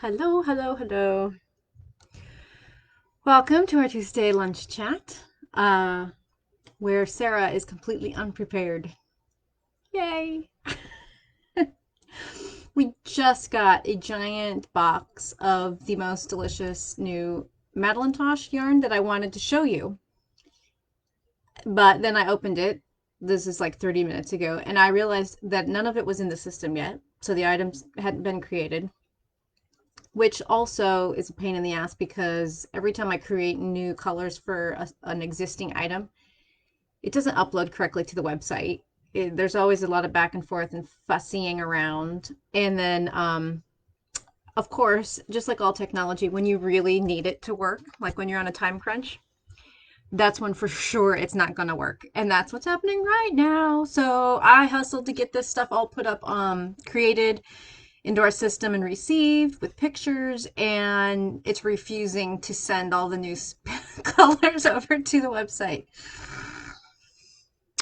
Hello, hello, hello. Welcome to our Tuesday lunch chat, uh, where Sarah is completely unprepared. Yay! We just got a giant box of the most delicious new Madeline Tosh yarn that I wanted to show you. But then I opened it. This is like 30 minutes ago, and I realized that none of it was in the system yet. So the items hadn't been created, which also is a pain in the ass because every time I create new colors for an existing item, it doesn't upload correctly to the website. There's always a lot of back and forth and fussying around. And then, of course, just like all technology, when you really need it to work, like when you're on a time crunch, that's when for sure it's not going to work. And that's what's happening right now. So I hustled to get this stuff all put up, created into our system and received with pictures, and it's refusing to send all the new colors over to the website.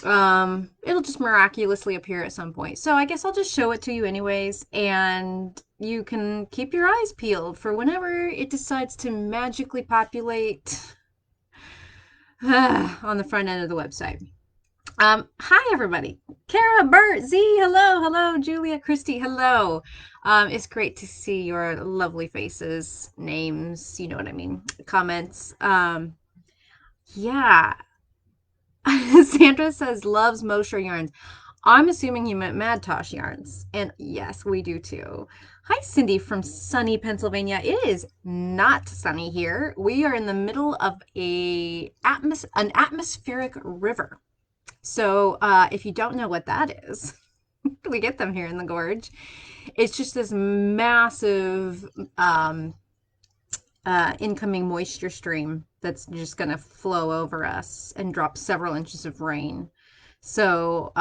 It'll just miraculously appear at some point. So I guess I'll just show it to you anyways, and you can keep your eyes peeled for whenever it decides to magically populate on the front end of the website. Hi everybody. Kara, Bert, Z, hello, hello, Julia, Christy, hello. It's great to see your lovely faces, names, you know what I mean, comments. Yeah. Sandra says loves Mosher yarns. I'm assuming you meant Mad Tosh yarns. And yes, we do too. Hi, Cindy from sunny Pennsylvania. It is not sunny here. We are in the middle of an atmospheric river. So if you don't know what that is, we get them here in the gorge. It's just this massive incoming moisture stream that's just going to flow over us and drop several inches of rain. So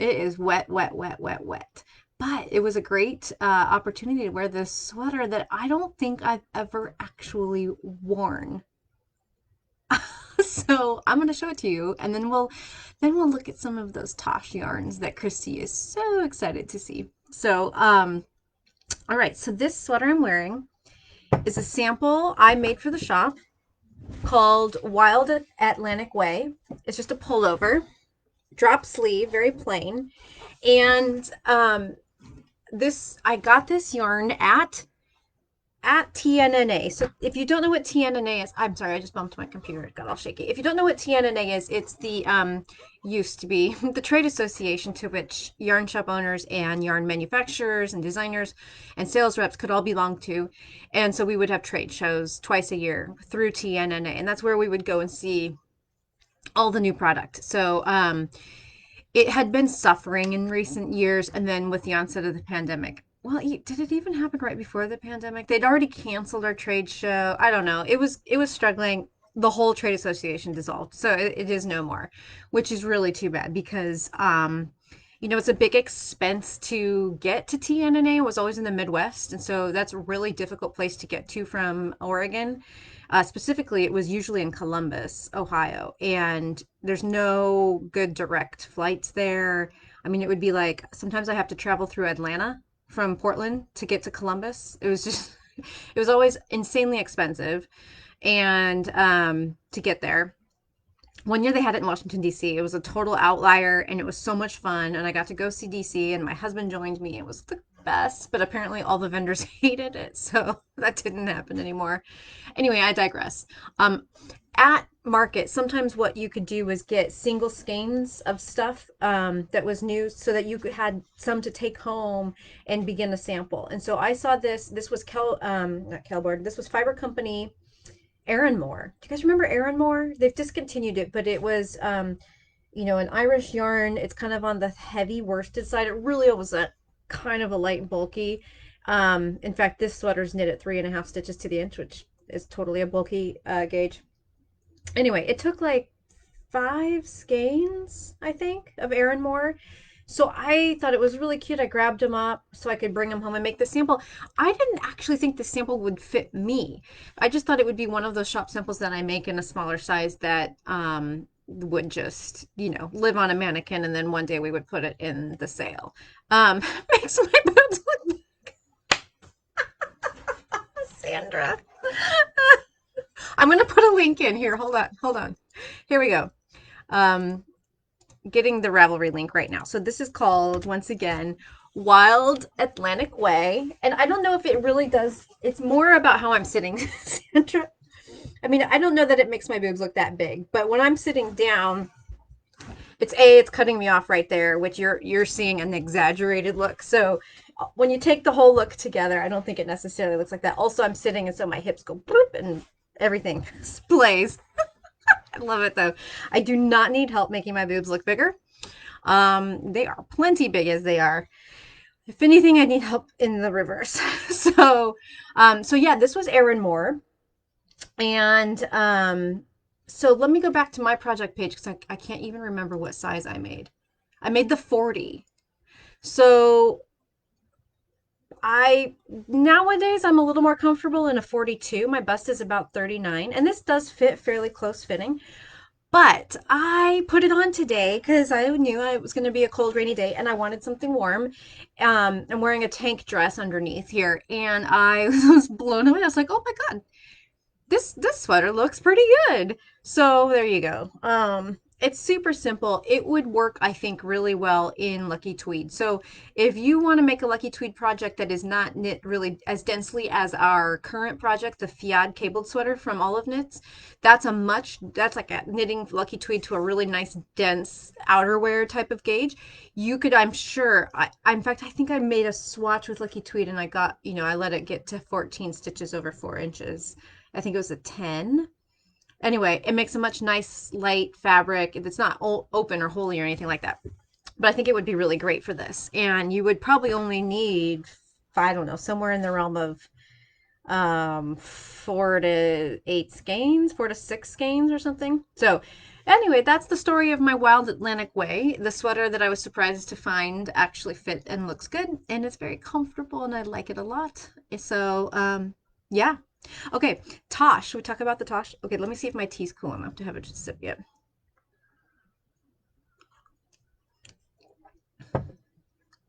it is wet, wet, wet, wet, wet. But it was a great opportunity to wear this sweater that I don't think I've ever actually worn. So I'm going to show it to you, and then we'll look at some of those Tosh yarns that Christy is so excited to see. So all right, so this sweater I'm wearing is a sample I made for the shop called Wild Atlantic Way. It's just a pullover, drop sleeve, very plain. And this I got this yarn at TNNA. So if you don't know what TNNA is, I'm sorry, I just bumped my computer. It got all shaky. If you don't know what TNNA is, it's the used to be the trade association to which yarn shop owners and yarn manufacturers and designers and sales reps could all belong to. And so we would have trade shows twice a year through TNNA, and that's where we would go and see all the new product. So it had been suffering in recent years, and then with the onset of the pandemic, well, did it even happen right before the pandemic? They'd already canceled our trade show. I don't know. It was struggling. The whole trade association dissolved, so it is no more, which is really too bad because it's a big expense to get to TNNA. It was always in the Midwest, and so that's a really difficult place to get to from Oregon. Specifically, it was usually in Columbus, Ohio, and there's no good direct flights there. I mean, it would be like sometimes I have to travel through Atlanta from Portland to get to Columbus. It was just, it was always insanely expensive, and to get there. One year they had it in Washington, D.C. It was a total outlier, and it was so much fun. And I got to go see D.C., and my husband joined me. It was the best, but apparently all the vendors hated it, so that didn't happen anymore. Anyway, I digress. At market, sometimes what you could do was get single skeins of stuff that was new so that you could had some to take home and begin a sample. And so I saw this. This was not Kelboard. This was Fiber Company Aaron Moore. Do you guys remember Aaron Moore? They've discontinued it, but it was an Irish yarn. It's kind of on the heavy worsted side. It really was a kind of a light and bulky. In fact, this sweater's knit at 3.5 stitches to the inch, which is totally a bulky gauge. Anyway, it took like 5 skeins, I think, of Aaron Moore. So I thought it was really cute. I grabbed them up so I could bring them home and make the sample. I didn't actually think the sample would fit me. I just thought it would be one of those shop samples that I make in a smaller size that would just, live on a mannequin, and then one day we would put it in the sale. Um, Makes my boobs look. Sandra. I'm going to put a link in here. Hold on. Hold on. Here we go. Um, Getting the Ravelry link right now. So this is called, once again, Wild Atlantic Way. And I don't know if it really does. It's more about how I'm sitting, Sandra. I mean, I don't know that it makes my boobs look that big, but when I'm sitting down, it's cutting me off right there, which you're seeing an exaggerated look. So when you take the whole look together, I don't think it necessarily looks like that. Also, I'm sitting and so my hips go bloop and everything splays. I love it though. I do not need help making my boobs look bigger. They are plenty big as they are. If anything, I need help in the reverse. So yeah, this was Erin Moore. And so let me go back to my project page because I can't even remember what size I made. I made the 40. So nowadays I'm a little more comfortable in a 42. My bust is about 39, and this does fit fairly close fitting. But I put it on today because I knew it was going to be a cold, rainy day and I wanted something warm. I'm wearing a tank dress underneath here, and I was blown away. I was like, oh my God, this sweater looks pretty good. So there you go. It's super simple. It would work, I think, really well in Lucky Tweed. So if you want to make a Lucky Tweed project that is not knit really as densely as our current project, the Fiad cabled sweater from Olive Knits, that's like a knitting Lucky Tweed to a really nice dense outerwear type of gauge. You could, I'm sure, in fact, I think I made a swatch with Lucky Tweed and I got, I let it get to 14 stitches over 4 inches. I think it was a 10. Anyway, it makes a much nice light fabric. It's not open or holey or anything like that. But I think it would be really great for this. And you would probably only need, I don't know, somewhere in the realm of 4 to 8 skeins, 4 to 6 skeins or something. So anyway, that's the story of my Wild Atlantic Way. The sweater that I was surprised to find actually fit and looks good. And it's very comfortable and I like it a lot. So yeah. Okay, Tosh. Should we talk about the Tosh? Okay, let me see if my tea's cool enough to have it just sip yet.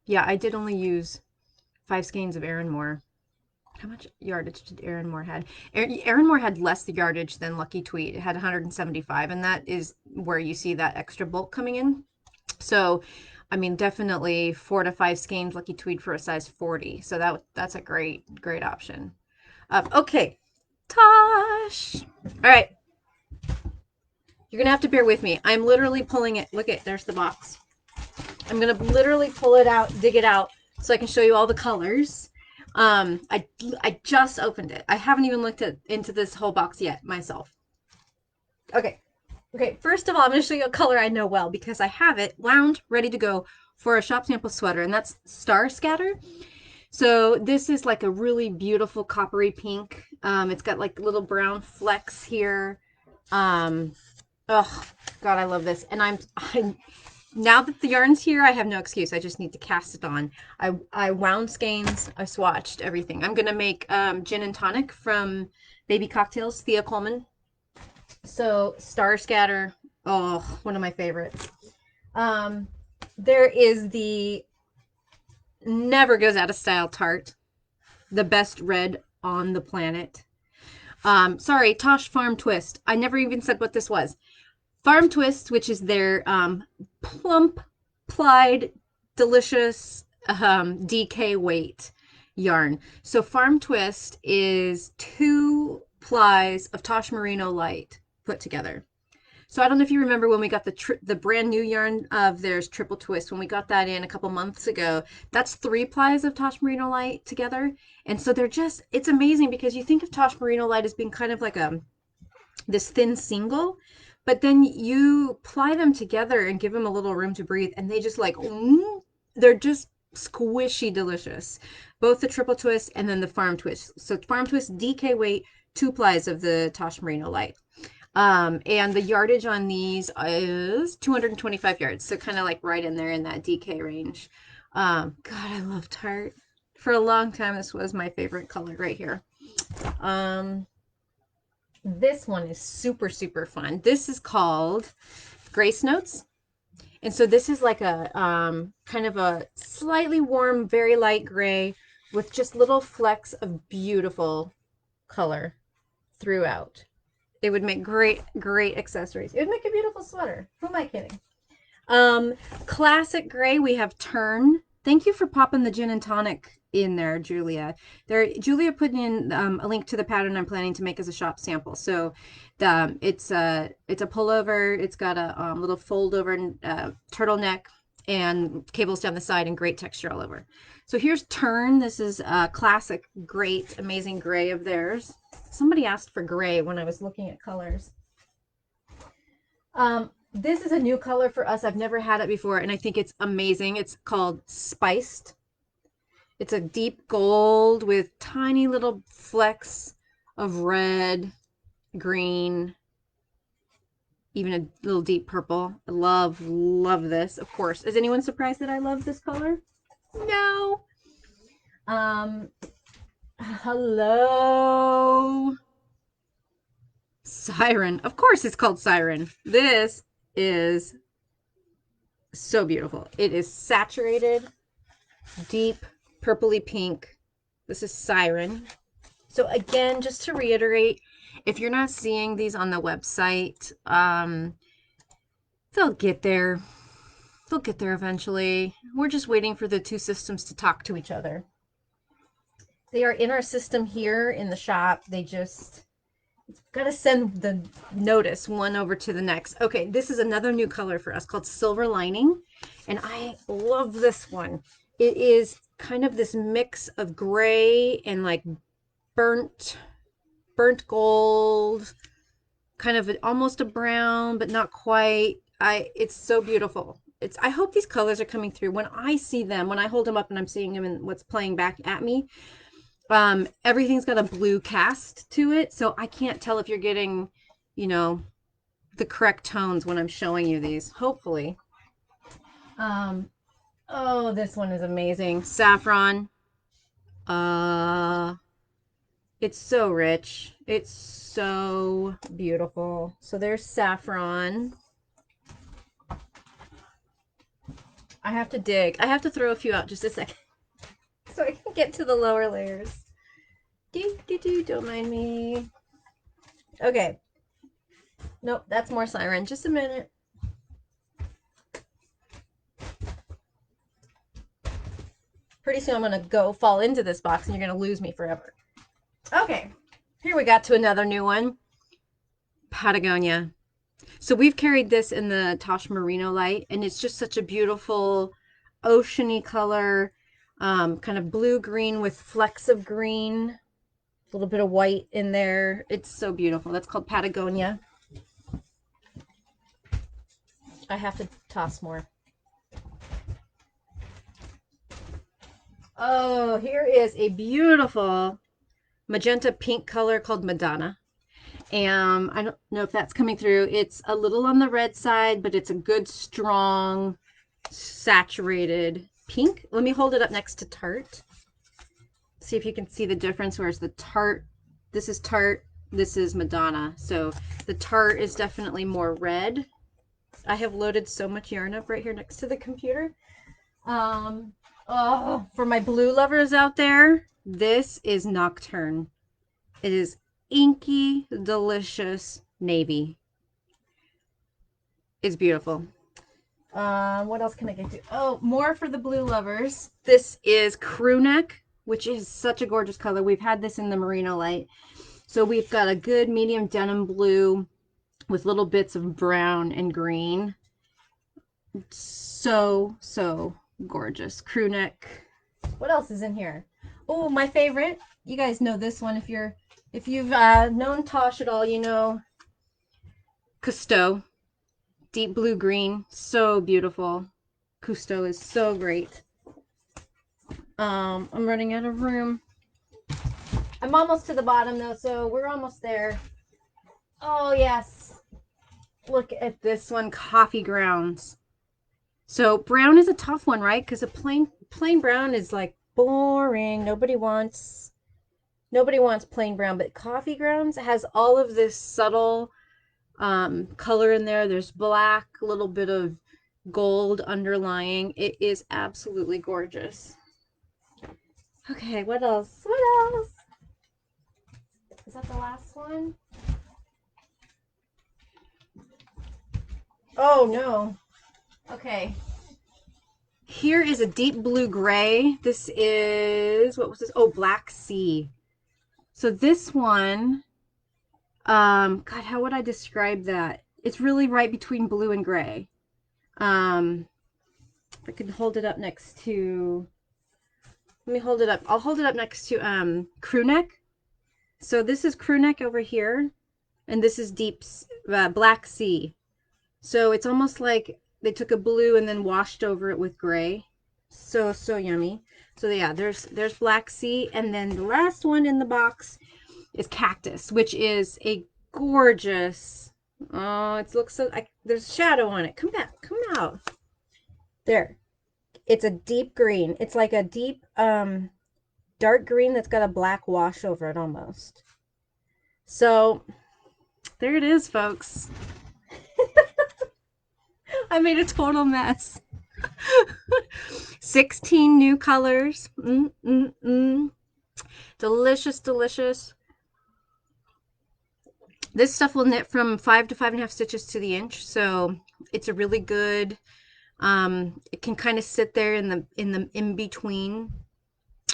Yeah, I did only use 5 skeins of Erin Moore. How much yardage did Erin Moore had? Erin Moore had less yardage than Lucky Tweed. It had 175, and that is where you see that extra bulk coming in. So, I mean, definitely 4 to 5 skeins Lucky Tweed for a size 40. So that's a great option. Okay, Tosh. All right. You're going to have to bear with me. I'm literally pulling it. Look at, there's the box. I'm going to literally pull it out, dig it out so I can show you all the colors. I just opened it. I haven't even looked into this whole box yet myself. Okay. Okay, first of all, I'm going to show you a color I know well because I have it wound, ready to go for a shop sample sweater, and that's Star Scatter. So this is like a really beautiful coppery pink. It's got like little brown flecks here. Oh, God, I love this. And I'm now that the yarn's here, I have no excuse. I just need to cast it on. I wound skeins. I swatched everything. I'm going to make gin and tonic from Baby Cocktails, Thea Coleman. So Star Scatter. Oh, one of my favorites. There is the never goes out of style tart. The best red on the planet. Sorry, Tosh Farm Twist. I never even said what this was. Farm Twist, which is their plump, plied, delicious DK weight yarn. So Farm Twist is 2 plies of Tosh Merino Light put together. So I don't know if you remember when we got the brand new yarn of theirs, Triple Twist, when we got that in a couple months ago. That's 3 plies of Tosh Merino Light together. And so it's amazing because you think of Tosh Merino Light as being kind of like this thin single, but then you ply them together and give them a little room to breathe, and they just they're just squishy delicious. Both the Triple Twist and then the Farm Twist. So Farm Twist DK weight, 2 plies of the Tosh Merino Light. And the yardage on these is 225 yards. So kind of like right in there in that DK range. God, I love tart. For a long time, this was my favorite color right here. This one is super, super fun. This is called Grace Notes. And so this is like a kind of a slightly warm, very light gray with just little flecks of beautiful color throughout. It would make great accessories. It would make a beautiful sweater. Who am I kidding? Classic gray, we have Turn. Thank you for popping the gin and tonic in there, Julia. Julia put in a link to the pattern I'm planning to make as a shop sample. So it's a pullover. It's got a little fold over turtleneck and cables down the side and great texture all over. So here's Turn. This is a classic, great, amazing gray of theirs. Somebody asked for gray when I was looking at colors. This is a new color for us. I've never had it before, and I think it's amazing. It's called Spiced. It's a deep gold with tiny little flecks of red, green, even a little deep purple. I love this, of course. Is anyone surprised that I love this color? No. Hello. Siren. Of course it's called Siren. This is so beautiful. It is saturated, deep, purpley pink. This is Siren. So again, just to reiterate, if you're not seeing these on the website, they'll get there. They'll get there eventually. We're just waiting for the two systems to talk to each other. They are in our system here in the shop. They just got to send the notice one over to the next. Okay, this is another new color for us called Silver Lining, and I love this one. It is kind of this mix of gray and like burnt gold, kind of almost a brown, but not quite. It's so beautiful. I hope these colors are coming through. When I see them, when I hold them up and I'm seeing them and what's playing back at me, everything's got a blue cast to it, so I can't tell if you're getting, you know, the correct tones when I'm showing you these, hopefully. Oh, this one is amazing. Saffron. It's so rich. It's so beautiful. So there's Saffron. I have to dig. I have to throw a few out just a second so I can get to the lower layers. Don't mind me. Okay. Nope, that's more Siren. Just a minute. Pretty soon I'm going to fall into this box and you're going to lose me forever. Okay. Here we got to another new one. Patagonia. So we've carried this in the Tosh Merino light, and it's just such a beautiful oceany color, kind of blue-green with flecks of green, a little bit of white in there. It's so beautiful. That's called Patagonia. I have to toss more. Oh, here is a beautiful magenta pink color called Madonna. And I don't know if that's coming through. It's a little on the red side, but it's a good, strong, saturated pink. Let me hold it up next to Tarte. See if you can see the difference. Whereas the Tarte, this is Tarte, this is Madonna. So the Tarte is definitely more red. I have loaded so much yarn up right here next to the computer. Oh, for my blue lovers out there, this is Nocturne. It is inky, delicious navy. It's beautiful. What else can I get to? Oh, more for the blue lovers. This is Crew Neck, which is such a gorgeous color. We've had this in the Merino light. So we've got a good medium denim blue with little bits of brown and green. So gorgeous. Crew Neck. What else is in here? Oh, my favorite. You guys know this one. If you've known Tosh at all, you know Cousteau. Deep blue green. So beautiful. Cousteau is so great. I'm running out of room. I'm almost to the bottom though, so we're almost there. Oh yes. Look at this one, Coffee Grounds. So brown is a tough one, right? Because a plain brown is like boring. Nobody wants plain brown, but Coffee Grounds has all of this subtle color in there. There's black, a little bit of gold underlying. It is absolutely gorgeous. Okay, what else? Is that the last one? Oh no. Okay. Here is a deep blue gray. This is, what was this? Oh, Black Sea. So this one, God, how would I describe that? It's really right between blue and gray. If I could hold it up next to, let me hold it up. I'll hold it up next to crew neck. So this is crew neck over here, and this is deep Black Sea. So it's almost like they took a blue and then washed over it with gray. So yummy. So yeah, there's Black Sea, and then the last one in the box is Cactus, which is a gorgeous. Oh, it looks so. There's shadow on it. Come back, come out. There. It's a deep green. It's like a deep dark green that's got a black wash over it almost. So there it is, folks. I made a total mess. 16 new colors. Delicious, delicious. This stuff will knit from 5 to 5.5 stitches to the inch, so it's a really good. It can kind of sit there in the in between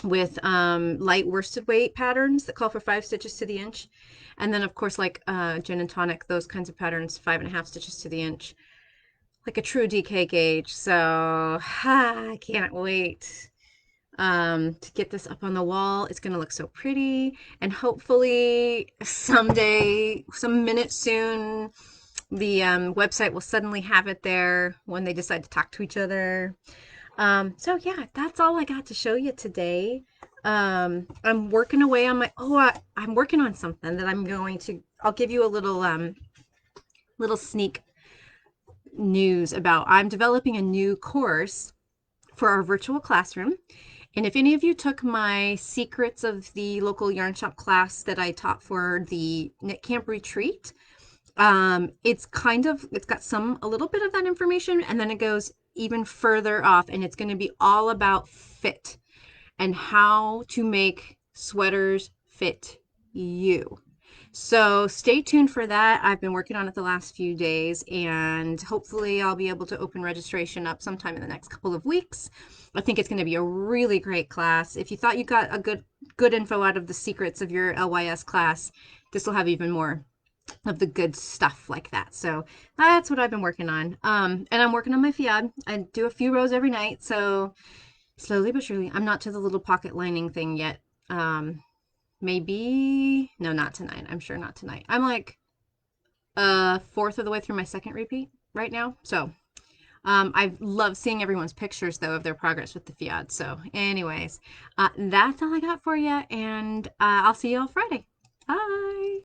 with light worsted weight patterns that call for 5 stitches to the inch, and then of course like gin and tonic, those kinds of patterns, 5.5 stitches to the inch, like a true DK gauge. So I can't wait to get this up on the wall. It's going to look so pretty, and hopefully someday, some minute soon, the website will suddenly have it there when they decide to talk to each other. So yeah, that's all I got to show you today. I'm working away on my, I'm working on something that I'll give you a little sneak news about. I'm developing a new course for our virtual classroom. And if any of you took my Secrets of the Local Yarn Shop class that I taught for the Knit Camp retreat, it's got a little bit of that information, and then it goes even further off, and it's going to be all about fit and how to make sweaters fit you. So stay tuned for that. I've been working on it the last few days, and hopefully I'll be able to open registration up sometime in the next couple of weeks. I think it's going to be a really great class. If you thought you got a good info out of the secrets of your LYS class, this will have even more of the good stuff like that. So that's what I've been working on. And I'm working on my fiad. I do a few rows every night, so slowly but surely. I'm not to the little pocket lining thing yet. Maybe, no, not tonight. I'm sure not tonight. I'm like a fourth of the way through my second repeat right now. So I love seeing everyone's pictures though of their progress with the fiad. So anyways, that's all I got for you, and I'll see you all Friday. Bye.